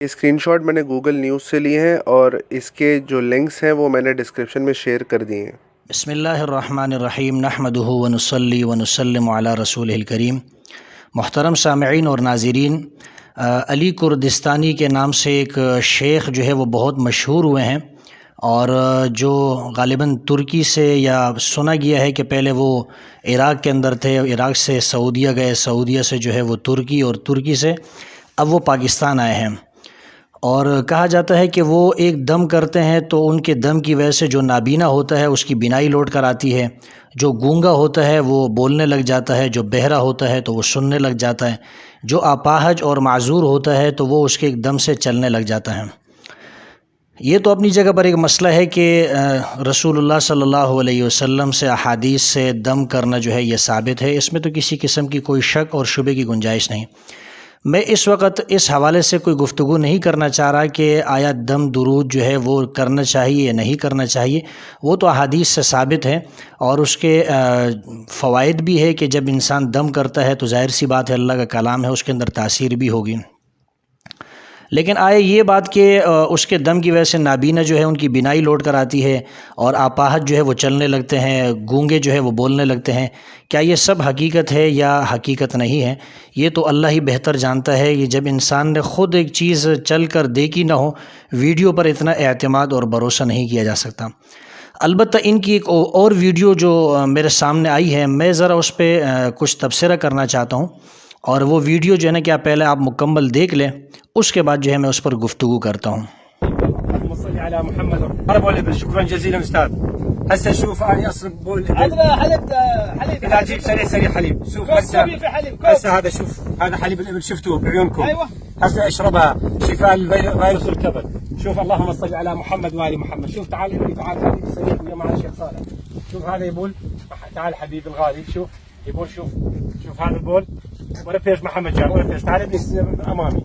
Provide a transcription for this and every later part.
یہ screen shot میں نے گوگل نیوز سے لیے ہیں اور اس کے جو لنکس ہیں وہ میں نے ڈسکرپشن میں شیئر کر دیے ہیں۔ بسم اللہ الرحمن الرحیم نحمدہ ونصلی ونسلم علی رسولہ الکریم۔ محترم سامعین اور ناظرین، علی کردستانی کے نام سے ایک شیخ جو ہے وہ بہت مشہور ہوئے ہیں، اور جو غالباً ترکی سے یا سنا گیا ہے کہ پہلے وہ عراق کے اندر تھے، عراق سے سعودیہ گئے، سعودیہ سے جو ہے وہ ترکی، اور ترکی سے اب وہ پاکستان آئے ہیں۔ اور کہا جاتا ہے کہ وہ ایک دم کرتے ہیں تو ان کے دم کی وجہ سے جو نابینا ہوتا ہے اس کی بینائی لوٹ کر آتی ہے، جو گونگا ہوتا ہے وہ بولنے لگ جاتا ہے، جو بہرا ہوتا ہے تو وہ سننے لگ جاتا ہے، جو اپاہج اور معذور ہوتا ہے تو وہ اس کے ایک دم سے چلنے لگ جاتا ہے۔ یہ تو اپنی جگہ پر ایک مسئلہ ہے کہ رسول اللہ صلی اللہ علیہ وسلم سے احادیث سے دم کرنا جو ہے یہ ثابت ہے، اس میں تو کسی قسم کی کوئی شک اور شبے کی گنجائش نہیں۔ میں اس وقت اس حوالے سے کوئی گفتگو نہیں کرنا چاہ رہا کہ آیا دم درود جو ہے وہ کرنا چاہیے یا نہیں کرنا چاہیے، وہ تو احادیث سے ثابت ہے، اور اس کے فوائد بھی ہے کہ جب انسان دم کرتا ہے تو ظاہر سی بات ہے اللہ کا کلام ہے، اس کے اندر تاثیر بھی ہوگی۔ لیکن آئے یہ بات کہ اس کے دم کی وجہ سے نابینا جو ہے ان کی بینائی لوٹ کر آتی ہے، اور آپاہج جو ہے وہ چلنے لگتے ہیں، گونگے جو ہے وہ بولنے لگتے ہیں، کیا یہ سب حقیقت ہے یا حقیقت نہیں ہے؟ یہ تو اللہ ہی بہتر جانتا ہے۔ یہ جب انسان نے خود ایک چیز چل کر دیکھی نہ ہو، ویڈیو پر اتنا اعتماد اور بھروسہ نہیں کیا جا سکتا۔ البتہ ان کی ایک اور ویڈیو جو میرے سامنے آئی ہے، میں ذرا اس پہ کچھ تبصرہ کرنا چاہتا ہوں، اور وہ ویڈیو جو ہے نا، کیا پہلے آپ مکمل دیکھ لیں، اس کے بعد جو ہے میں اس پر گفتگو کرتا ہوں۔ اللهم صل على محمد. حلب والابل. شكرا جزيلا استاذ. هسه شوف اني اصرف بول الابل. حليب لا جيب سريع سريع حليب. شوف هسه هذا، شوف هذا حليب الابل، شفتوه بعيونكم. ايوه هسه اشربها شفاء فيروس الكبد. شوف اللهم صل على محمد وآل محمد. شوف تعال ابني، تعال حبيبي سريع ويا مع الشيخ صالح. شوف هذا يبول، تعال حبيبي الغالي، شوف يبول، شوف هذا البول، ولا فيش محمد جاب ولا فيش، تعال ابني امامي.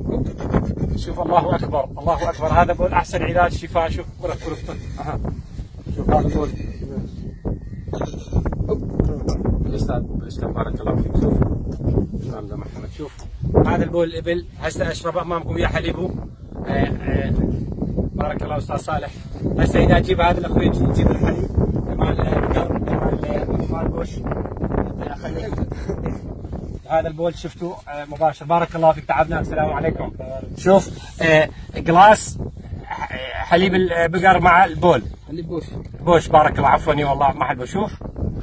شوف الله اكبر الله اكبر، هذا بول احسن علاج شفاء. شوف ورفت اها، شوف هذا بول الاستاذ بارك الله فيك. شوف هذا محمد، شوف هذا البول الابل هسه اشرب امامكم يا حليبه. بارك الله استاذ صالح. هسه اذا جيب هذا الاخوي يجيب الحليب مال بوش. هذا البول شفتوا مباشر. بارك الله فيك، تعبناك. السلام عليكم. شوف قلاص حليب البقر مع البول، حليب بوش. بارك الله، عفوا والله ما حلبه. شوف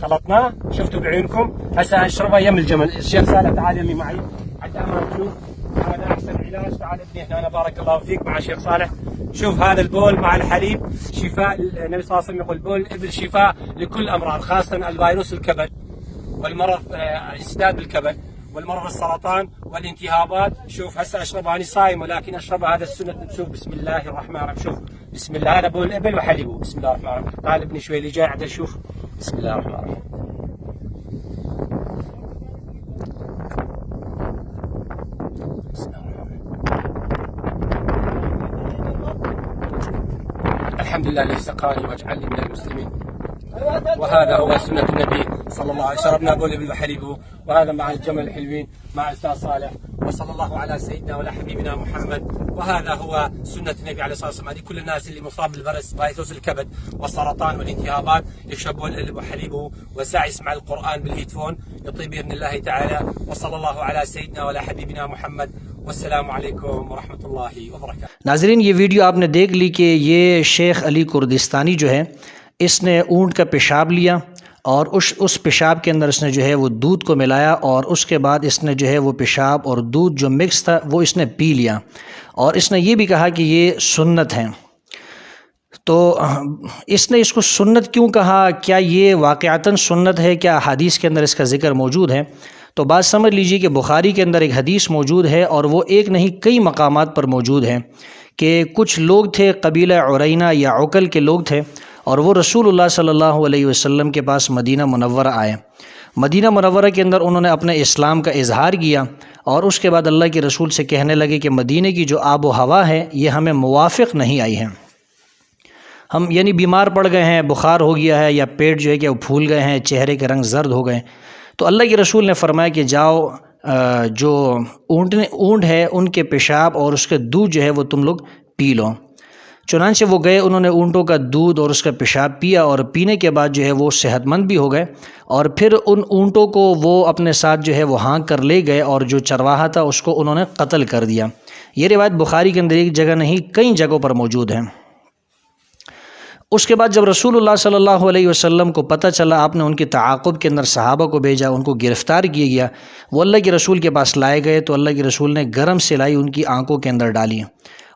خلطناه، شفتوا بعيونكم. هسه اشربه يم الجمل. الشيخ صالح تعال يمي معي حتى امام. شوف هذا احسن علاج. تعال ابني هنا. بارك الله فيك مع الشيخ صالح. شوف هذا البول مع الحليب شفاء. النبي صلى الله عليه وسلم يقول بول الابل شفاء لكل امراض، خاصه الفيروس الكبد والمرض انسداد بالكبد والمرض السرطان والالتهابات. شوف هسه اشربها، انا صايم ولكن اشربها، هذا السنه. شوف بسم الله الرحمن الرحيم. شوف بسم الله، هذا بول الابل وحليبه. بسم الله الرحمن الرحيم. تعال ابني شوي اللي جاي عدل. شوف بسم الله الرحمن الرحيم. بسم الله الرحمن الرحيم. الحمد لله الذي سقاني واجعلني من المسلمين، وهذا هو سنة النبي صلى الله عليه وسلم. شربنا بول الابل وحليبه، وهذا مع الجمل الحلوين مع الاستاذ صالح. وصلى الله على سيدنا وعلى حبيبنا محمد، وهذا هو سنة النبي عليه الصلاة والسلام. هذه كل الناس اللي مصاب بالفيروس الكبد والسرطان والالتهابات يشربون الابل وحليبه، وساعة يسمع القرآن بالهيدفون يطيب بإذن الله تعالى. وصلى الله على سيدنا وعلى حبيبنا محمد، والسلام علیکم ورحمۃ اللہ وبرکاتہ۔ ناظرین، یہ ویڈیو آپ نے دیکھ لی کہ یہ شیخ علی کردستانی جو ہے، اس نے اونٹ کا پیشاب لیا، اور اس پیشاب کے اندر اس نے جو ہے وہ دودھ کو ملایا، اور اس کے بعد اس نے جو ہے وہ پیشاب اور دودھ جو مکس تھا وہ اس نے پی لیا، اور اس نے یہ بھی کہا کہ یہ سنت ہے۔ تو اس نے اس کو سنت کیوں کہا؟ کیا یہ واقعتاً سنت ہے؟ کیا حدیث کے اندر اس کا ذکر موجود ہے؟ تو بات سمجھ لیجیے کہ بخاری کے اندر ایک حدیث موجود ہے، اور وہ ایک نہیں کئی مقامات پر موجود ہے، کہ کچھ لوگ تھے قبیلہ عرینہ یا عقل کے لوگ تھے، اور وہ رسول اللہ صلی اللہ علیہ وسلم کے پاس مدینہ منورہ آئے۔ مدینہ منورہ کے اندر انہوں نے اپنے اسلام کا اظہار کیا، اور اس کے بعد اللہ کے رسول سے کہنے لگے کہ مدینہ کی جو آب و ہوا ہے یہ ہمیں موافق نہیں آئی ہے، ہم یعنی بیمار پڑ گئے ہیں، بخار ہو گیا ہے، یا پیٹ جو ہے کہ وہ پھول گئے ہیں، چہرے کے رنگ زرد ہو گئے۔ تو اللہ کے رسول نے فرمایا کہ جاؤ جو اونٹ ہے ان کے پیشاب اور اس کے دودھ جو ہے وہ تم لوگ پی لو۔ چنانچہ وہ گئے، انہوں نے اونٹوں کا دودھ اور اس کا پیشاب پیا، اور پینے کے بعد جو ہے وہ صحت مند بھی ہو گئے، اور پھر ان اونٹوں کو وہ اپنے ساتھ جو ہے وہ ہانک کر لے گئے، اور جو چرواہا تھا اس کو انہوں نے قتل کر دیا۔ یہ روایت بخاری کے اندر ایک جگہ نہیں کئی جگہوں پر موجود ہے۔ اس کے بعد جب رسول اللہ صلی اللہ علیہ وسلم کو پتہ چلا، آپ نے ان کے تعاقب کے اندر صحابہ کو بھیجا، ان کو گرفتار کیا گیا، وہ اللہ کے رسول کے پاس لائے گئے تو اللہ کے رسول نے گرم سلائی ان کی آنکھوں کے اندر ڈالی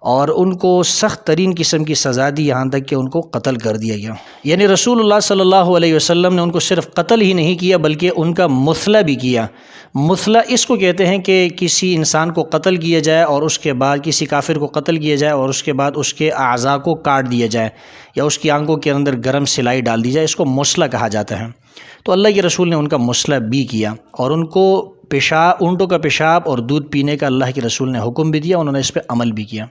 اور ان کو سخت ترین قسم کی سزا دی، یہاں تک کہ ان کو قتل کر دیا گیا۔ یعنی رسول اللہ صلی اللہ علیہ وسلم نے ان کو صرف قتل ہی نہیں کیا بلکہ ان کا مثلہ بھی کیا۔ مثلہ اس کو کہتے ہیں کہ کسی انسان کو قتل کیا جائے اور اس کے بعد کسی کافر کو قتل کیا جائے اور اس کے بعد اس کے اعضاء کو کاٹ دیا جائے یا اس کی آنکھوں کے اندر گرم سلائی ڈال دی جائے، اس کو مثلہ کہا جاتا ہے۔ تو اللہ کے رسول نے ان کا مثلہ بھی کیا، اور ان کو اونٹوں کا پیشاب اور دودھ پینے کا اللہ کے رسول نے حکم بھی دیا، انہوں نے اس پہ عمل بھی کیا۔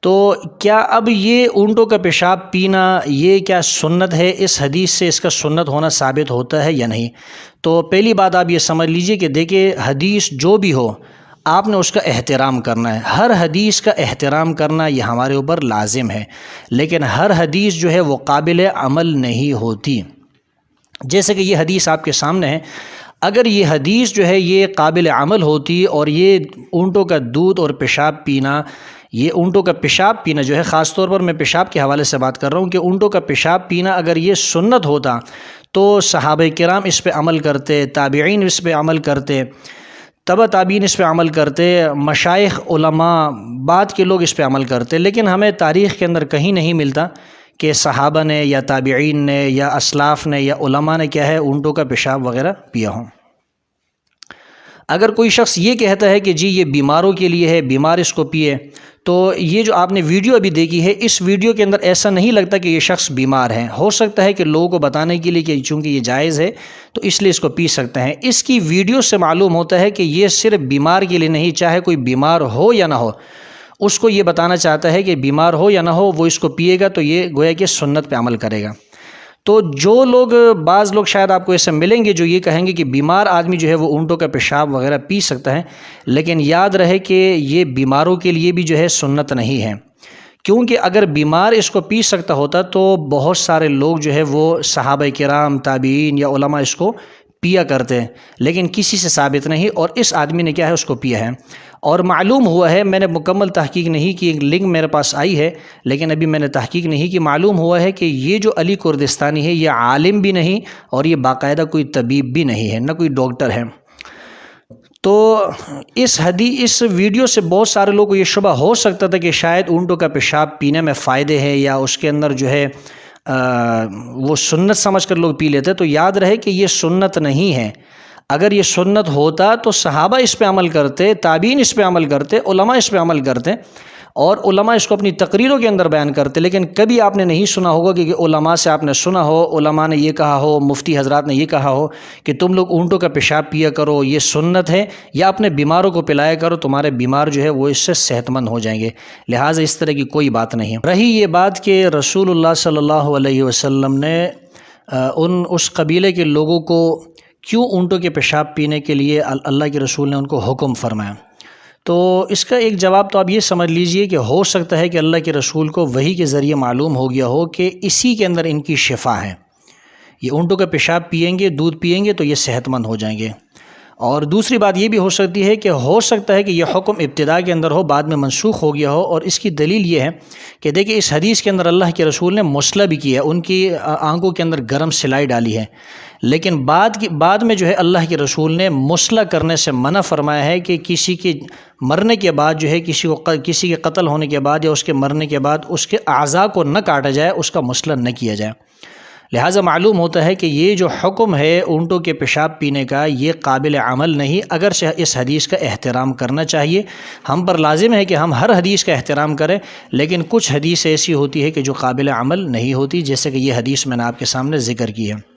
تو کیا اب یہ اونٹوں کا پیشاب پینا یہ کیا سنت ہے؟ اس حدیث سے اس کا سنت ہونا ثابت ہوتا ہے یا نہیں؟ تو پہلی بات آپ یہ سمجھ لیجئے کہ دیکھیں، حدیث جو بھی ہو آپ نے اس کا احترام کرنا ہے۔ ہر حدیث کا احترام کرنا یہ ہمارے اوپر لازم ہے، لیکن ہر حدیث جو ہے وہ قابل عمل نہیں ہوتی۔ جیسے کہ یہ حدیث آپ کے سامنے ہے، اگر یہ حدیث جو ہے یہ قابل عمل ہوتی اور یہ اونٹوں کا دودھ اور پیشاب پینا، یہ اونٹوں کا پیشاب پینا جو ہے، خاص طور پر میں پیشاب کے حوالے سے بات کر رہا ہوں کہ اونٹوں کا پیشاب پینا اگر یہ سنت ہوتا تو صحابہ کرام اس پہ عمل کرتے، تابعین اس پہ عمل کرتے، تبع تابعین اس پہ عمل کرتے، مشائخ علماء بعد کے لوگ اس پہ عمل کرتے، لیکن ہمیں تاریخ کے اندر کہیں نہیں ملتا کہ صحابہ نے یا تابعین نے یا اسلاف نے یا علماء نے کیا ہے اونٹوں کا پیشاب وغیرہ پیا ہو۔ اگر کوئی شخص یہ کہتا ہے کہ جی یہ بیماروں کے لیے ہے، بیمار اس کو پیے، تو یہ جو آپ نے ویڈیو ابھی دیکھی ہے، اس ویڈیو کے اندر ایسا نہیں لگتا کہ یہ شخص بیمار ہے۔ ہو سکتا ہے کہ لوگوں کو بتانے کے لیے کہ چونکہ یہ جائز ہے تو اس لیے اس کو پی سکتے ہیں۔ اس کی ویڈیو سے معلوم ہوتا ہے کہ یہ صرف بیمار کے لیے نہیں، چاہے کوئی بیمار ہو یا نہ ہو، اس کو یہ بتانا چاہتا ہے کہ بیمار ہو یا نہ ہو وہ اس کو پیے گا تو یہ گویا کہ سنت پہ عمل کرے گا۔ تو جو لوگ، بعض لوگ شاید آپ کو ایسے ملیں گے جو یہ کہیں گے کہ بیمار آدمی جو ہے وہ اونٹوں کا پیشاب وغیرہ پی سکتا ہے، لیکن یاد رہے کہ یہ بیماروں کے لیے بھی جو ہے سنت نہیں ہے، کیونکہ اگر بیمار اس کو پی سکتا ہوتا تو بہت سارے لوگ جو ہے وہ صحابہ کرام، تابعین یا علماء اس کو پیا کرتے، لیکن کسی سے ثابت نہیں، اور اس آدمی نے کیا ہے اس کو پیا ہے۔ اور معلوم ہوا ہے، میں نے مکمل تحقیق نہیں کی، ایک لنک میرے پاس آئی ہے لیکن ابھی میں نے تحقیق نہیں کی، معلوم ہوا ہے کہ یہ جو علی کردستانی ہے یہ عالم بھی نہیں اور یہ باقاعدہ کوئی طبیب بھی نہیں ہے، نہ کوئی ڈاکٹر ہے۔ تو اس ویڈیو سے بہت سارے لوگوں کو یہ شبہ ہو سکتا تھا کہ شاید اونٹوں کا پیشاب پینے میں فائدے ہیں یا اس کے اندر جو ہے وہ سنت سمجھ کر لوگ پی لیتے، تو یاد رہے کہ یہ سنت نہیں ہے۔ اگر یہ سنت ہوتا تو صحابہ اس پہ عمل کرتے، تابعین اس پہ عمل کرتے، علماء اس پہ عمل کرتے، اور علماء اس کو اپنی تقریروں کے اندر بیان کرتے، لیکن کبھی آپ نے نہیں سنا ہوگا کہ علماء سے آپ نے سنا ہو، علماء نے یہ کہا ہو، مفتی حضرات نے یہ کہا ہو کہ تم لوگ اونٹوں کا پیشاب پیا کرو، یہ سنت ہے، یا اپنے بیماروں کو پلایا کرو، تمہارے بیمار جو ہے وہ اس سے صحت مند ہو جائیں گے۔ لہٰذا اس طرح کی کوئی بات نہیں ہے۔ رہی یہ بات کہ رسول اللہ صلی اللہ علیہ وسلم نے اس قبیلے کے لوگوں کو کیوں اونٹوں کے پیشاب پینے کے لیے اللہ کے رسول نے ان کو حکم فرمایا، تو اس کا ایک جواب تو آپ یہ سمجھ لیجئے کہ ہو سکتا ہے کہ اللہ کے رسول کو وحی کے ذریعے معلوم ہو گیا ہو کہ اسی کے اندر ان کی شفا ہے، یہ اونٹوں کا پیشاب پئیں گے، دودھ پئیں گے تو یہ صحت مند ہو جائیں گے۔ اور دوسری بات یہ بھی ہو سکتی ہے کہ ہو سکتا ہے کہ یہ حکم ابتدا کے اندر ہو، بعد میں منسوخ ہو گیا ہو، اور اس کی دلیل یہ ہے کہ دیکھیں اس حدیث کے اندر اللہ کے رسول نے مسلح بھی کیا ہے، ان کی آنکھوں کے اندر گرم سلائی ڈالی ہے، لیکن بعد میں جو ہے اللہ کے رسول نے مسلح کرنے سے منع فرمایا ہے کہ کسی کے مرنے کے بعد جو ہے کسی کے قتل ہونے کے بعد یا اس کے مرنے کے بعد اس کے اعضاء کو نہ کاٹا جائے، اس کا مسلح نہ کیا جائے۔ لہٰذا معلوم ہوتا ہے کہ یہ جو حکم ہے اونٹوں کے پیشاب پینے کا یہ قابل عمل نہیں، اگرچہ اس حدیث کا احترام کرنا چاہیے، ہم پر لازم ہے کہ ہم ہر حدیث کا احترام کریں، لیکن کچھ حدیث ایسی ہوتی ہے کہ جو قابل عمل نہیں ہوتی، جیسے کہ یہ حدیث میں نے آپ کے سامنے ذکر کی ہے۔